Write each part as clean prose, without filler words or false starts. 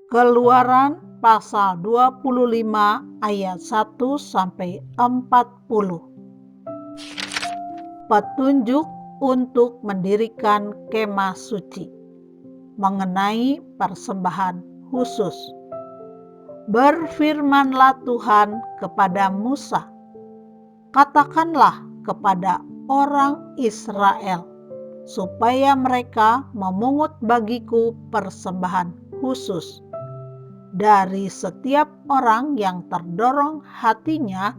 Keluaran pasal 25 ayat 1 sampai 40. Petunjuk untuk mendirikan kemah suci mengenai persembahan khusus. Berfirmanlah Tuhan kepada Musa, katakanlah kepada orang Israel, supaya mereka memungut bagiku persembahan khusus. Dari setiap orang yang terdorong hatinya,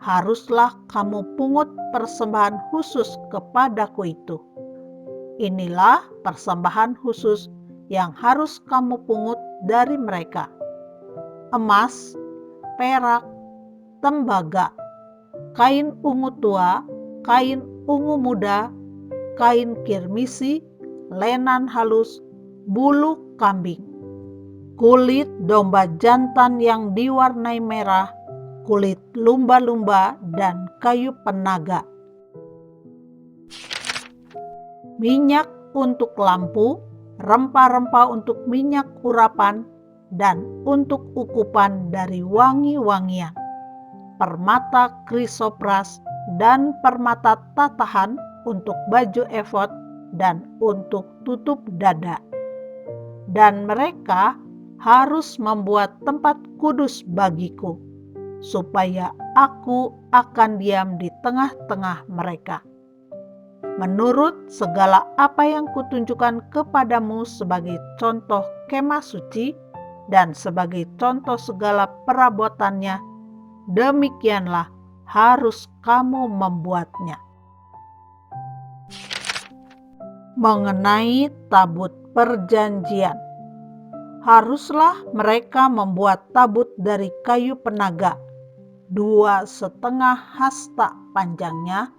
haruslah kamu pungut persembahan khusus kepadaku itu. Inilah persembahan khusus yang harus kamu pungut dari mereka: emas, perak, tembaga, kain ungu tua, kain ungu muda, kain kirmisi, lenan halus, bulu kambing, kulit domba jantan yang diwarnai merah, kulit lumba-lumba, dan kayu penaga, minyak untuk lampu, rempah-rempah untuk minyak urapan, dan untuk ukupan dari wangi-wangian, permata krisopras dan permata tatahan untuk baju efod dan untuk tutup dada. Dan mereka harus membuat tempat kudus bagiku, supaya aku akan diam di tengah-tengah mereka. Menurut segala apa yang kutunjukkan kepadamu sebagai contoh kemah suci dan sebagai contoh segala perabotannya, demikianlah harus kamu membuatnya. Mengenai tabut perjanjian, haruslah mereka membuat tabut dari kayu penaga, 2,5 hasta panjangnya,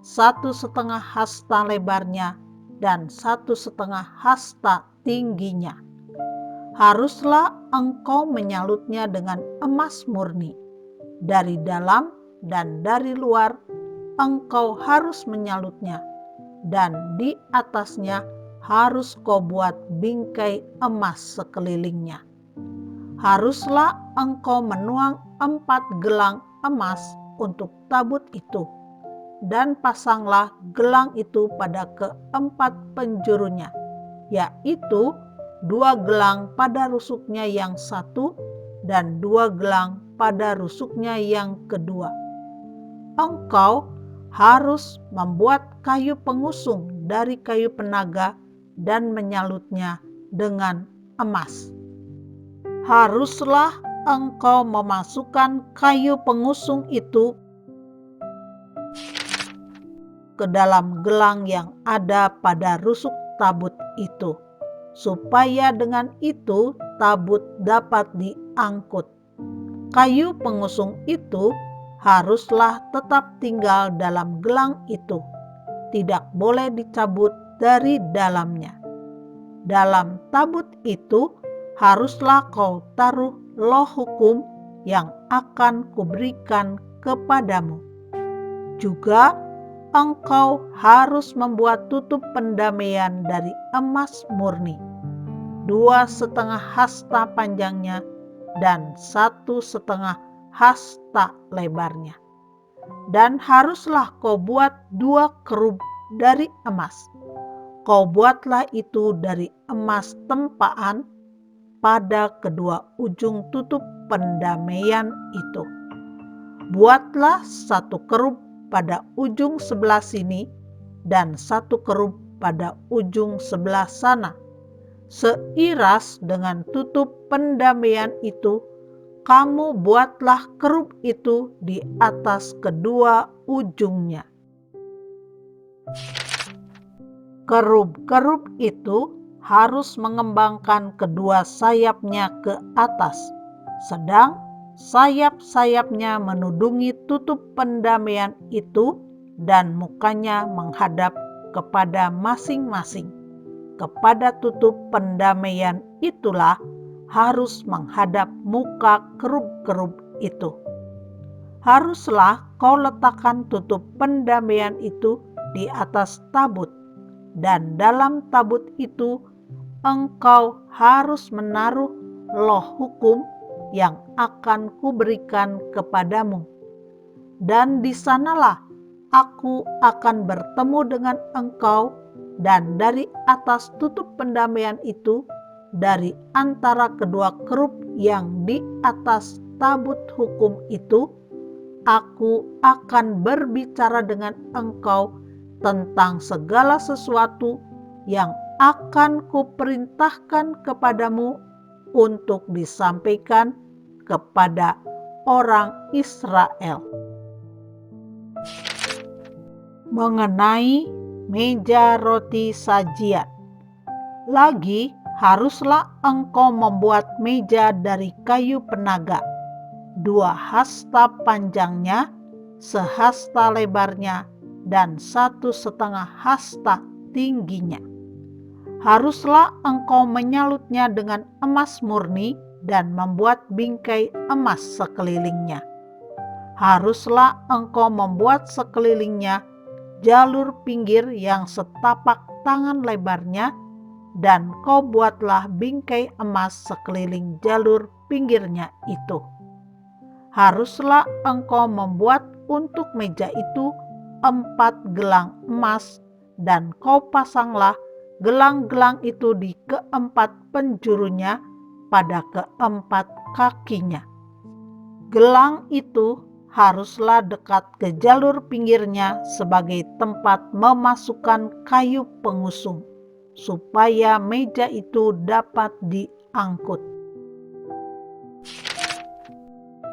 1,5 hasta lebarnya, dan 1,5 hasta tingginya. Haruslah engkau menyalutnya dengan emas murni. Dari dalam dan dari luar engkau harus menyalutnya, dan di atasnya harus kau buat bingkai emas sekelilingnya. Haruslah engkau menuang 4 gelang emas untuk tabut itu, dan pasanglah gelang itu pada keempat penjurunya, yaitu 2 gelang pada rusuknya yang satu dan 2 gelang pada rusuknya yang kedua. Engkau harus membuat kayu pengusung dari kayu penaga dan menyalutnya dengan emas. Haruslah engkau memasukkan kayu pengusung itu ke dalam gelang yang ada pada rusuk tabut itu, supaya dengan itu tabut dapat diangkut. Kayu pengusung itu haruslah tetap tinggal dalam gelang itu, tidak boleh dicabut dari dalamnya. Dalam tabut itu haruslah kau taruh loh hukum yang akan kuberikan kepadamu. Juga engkau harus membuat tutup pendamaian dari emas murni, 2,5 hasta panjangnya dan 1,5 hasta lebarnya. Dan haruslah kau buat 2 kerub dari emas. Kau buatlah itu dari emas tempaan pada kedua ujung tutup pendamaian itu. Buatlah 1 kerub pada ujung sebelah sini dan 1 kerub pada ujung sebelah sana. Seiras dengan tutup pendamaian itu, kamu buatlah kerub itu di atas kedua ujungnya. Kerub-kerub itu harus mengembangkan kedua sayapnya ke atas, sedang sayap-sayapnya menudungi tutup pendamaian itu dan mukanya menghadap kepada masing-masing. Kepada tutup pendamaian itulah harus menghadap muka kerub-kerub itu. Haruslah kau letakkan tutup pendamaian itu di atas tabut, dan dalam tabut itu engkau harus menaruh loh hukum yang akan kuberikan kepadamu. Dan di sanalah aku akan bertemu dengan engkau, dan dari atas tutup pendamaian itu, dari antara kedua kerup yang di atas tabut hukum itu, aku akan berbicara dengan engkau tentang segala sesuatu yang akan kuperintahkan kepadamu untuk disampaikan kepada orang Israel. Mengenai meja roti sajian, lagi haruslah engkau membuat meja dari kayu penaga, 2 hasta panjangnya, sehasta lebarnya, dan 1,5 hasta tingginya. Haruslah engkau menyalutnya dengan emas murni dan membuat bingkai emas sekelilingnya. Haruslah engkau membuat sekelilingnya jalur pinggir yang setapak tangan lebarnya, dan kau buatlah bingkai emas sekeliling jalur pinggirnya itu. Haruslah engkau membuat untuk meja itu 4 gelang emas, dan kau pasanglah gelang-gelang itu di keempat penjurunya pada keempat kakinya. Gelang itu haruslah dekat ke jalur pinggirnya sebagai tempat memasukkan kayu pengusung, supaya meja itu dapat diangkut.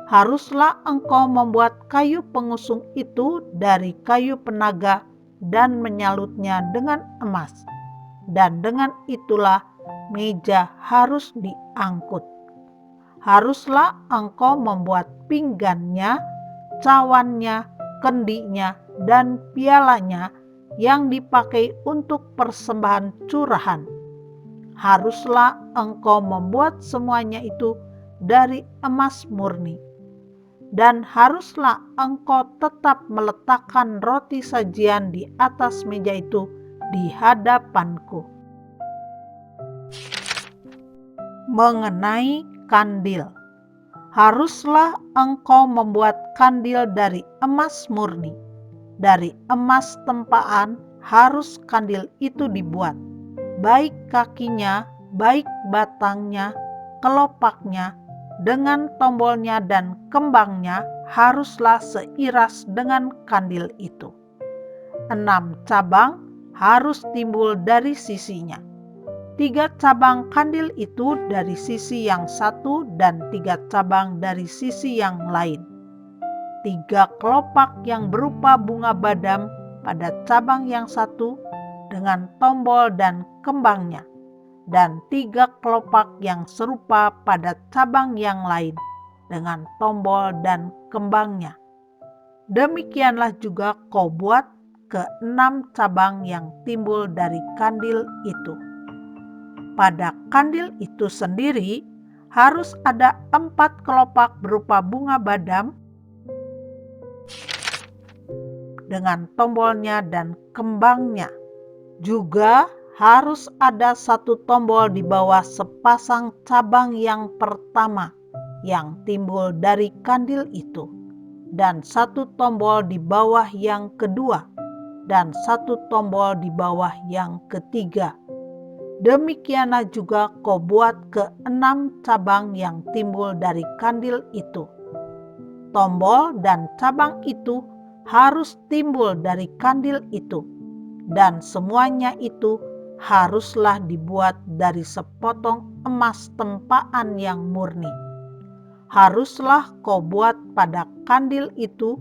Haruslah engkau membuat kayu pengusung itu dari kayu penaga dan menyalutnya dengan emas, dan dengan itulah meja harus diangkut. Haruslah engkau membuat pinggannya, cawannya, kendinya, dan pialanya yang dipakai untuk persembahan curahan. Haruslah engkau membuat semuanya itu dari emas murni. Dan haruslah engkau tetap meletakkan roti sajian di atas meja itu di hadapanku. Mengenai kandil, haruslah engkau membuat kandil dari emas murni. Dari emas tempaan harus kandil itu dibuat, baik kakinya, baik batangnya, kelopaknya, dengan tombolnya dan kembangnya haruslah seiras dengan kandil itu. 6 cabang harus timbul dari sisinya. 3 cabang kandil itu dari sisi yang satu dan 3 cabang dari sisi yang lain. 3 kelopak yang berupa bunga badam pada cabang yang satu dengan tombol dan kembangnya, dan 3 kelopak yang serupa pada cabang yang lain dengan tombol dan kembangnya. Demikianlah juga kau buat ke-6 cabang yang timbul dari kandil itu. Pada kandil itu sendiri harus ada 4 kelopak berupa bunga badam dengan tombolnya dan kembangnya. Juga harus ada 1 tombol di bawah sepasang cabang yang pertama yang timbul dari kandil itu, dan 1 tombol di bawah yang kedua, dan 1 tombol di bawah yang ketiga. Demikianlah juga kau buat ke-6 cabang yang timbul dari kandil itu. Tombol dan cabang itu harus timbul dari kandil itu, dan semuanya itu haruslah dibuat dari sepotong emas tempaan yang murni. Haruslah kau buat pada kandil itu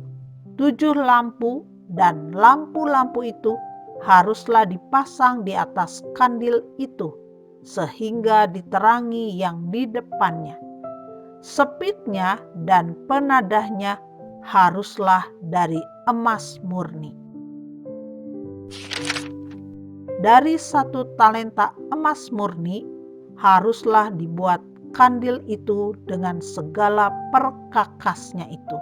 7 lampu, dan lampu-lampu itu haruslah dipasang di atas kandil itu, sehingga diterangi yang di depannya. Sepitnya dan penadahnya haruslah dari emas murni. Dari 1 talenta emas murni haruslah dibuat kandil itu dengan segala perkakasnya itu.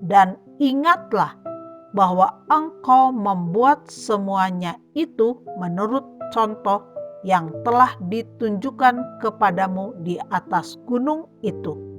Dan ingatlah bahwa engkau membuat semuanya itu menurut contoh yang telah ditunjukkan kepadamu di atas gunung itu.